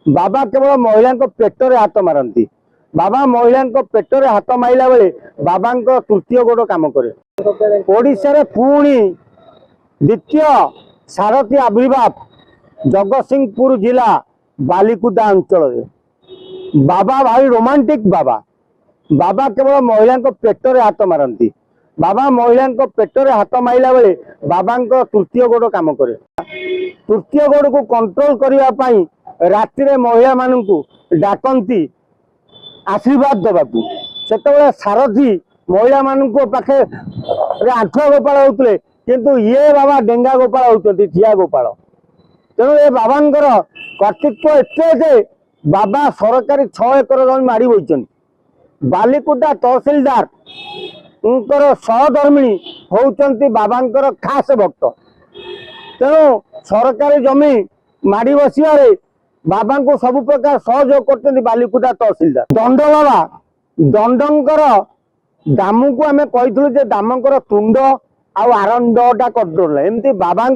बाबा केवल महिला पेटर हाथ मारती। बाबा महिला पेटर हाथ मारिला बेले बाबा तृतीय गोड़ काम करे। ओडिशा पुणी द्वितीय सारथी आविर्भाव जगतसिंहपुर जिला बालिकुदा अंचल। बाबा भाई रोमांटिक। बाबा बाबा केवल महिला पेटर हाथ मारती। बाबा महिला पेटर हाथ मारिला बेले बाबा तृतीय गोड़ काम करे। तृतीय गोड़ को कंट्रोल करने राति महिला मानू डाकती आशीर्वाद देवाकू। से सारथी महिला मान पाखे आंठुआ गोपाल होते किंतु ये बाबा डेंगा गोपाल होती ठिया गोपाल। तेणु ये बाबा कर्तृत्व एत बाबा सरकारी 6 एकर जमी माड़ी बोई। बालिकुदा तहसिलदार सहधर्मिणी होती बाबा खास भक्त। तेणु सरकारी जमी माड़ी बसवे बाबा को सब प्रकार सहयोग कर बालिकुदा तहसिलदार। दंड बाबा दंडकर दाम को आम कही दामकर तुंड आरंडटा कंट्रोल एमती बाबा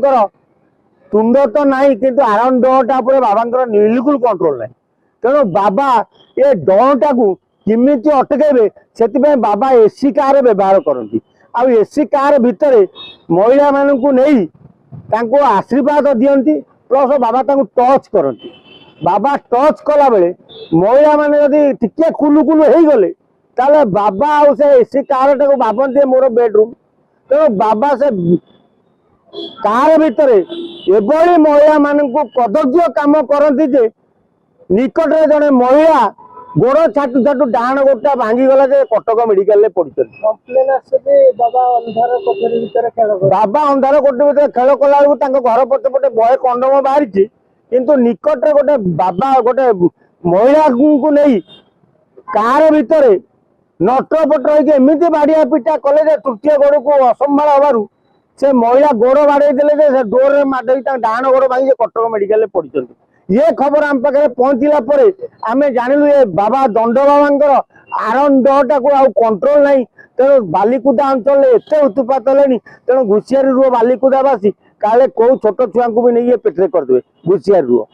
तुंड तो नहीं किंतु आरंडटा बाबा बिल्कुल कंट्रोल नहीं। तेणु बाबा ये डटा को किमिति अटकेबे से बाबा एसी कार व्यवहार करती। एसी कार भितर महिला मानू नहीं आशीर्वाद दियंती प्लस बाबा टच करती। बाबा टच कला बेले महिला माने यदि टिके कुलु कुलु हो गले ताले बाबा आउ से एसी कार टाको भावती मोर बेडरूम। तेणु बाबा से कार भितर एभली महिला मानू कदर्य काम करती जे निकट में जड़े महिला गोड़ छाटू छाटू डाण गोटा भांगी गला कटक मेडिकल पड़ते। बाबा अंधार कोठी भीतर खेल कला घर पटे पटे बहे कंडम बाहरी किंतु निकट रे गोटे बाबा गोटे महिला को नहीं कार भितर नटपट होमती बाड़िया पिटा कले तृतीय गोड़ को असंभाल हबार से महिला गोड़ बाड़े देले डोर माड़ी डाण गोड़ भांगी कटक मेडिकल पड़ते। ये खबर आम पाखे पहुंचला आम जानलु ये बाबा दंड बाबा आरंडटा को आउ कंट्रोल नहीं। तेणु बालिकुदा अंचल एत उत्पात है। तेणु घुसियारी रुह बालिकुदावासी काले कौ छोट छुआ को भी नहीं पेटे करदे घुसियारी रुह।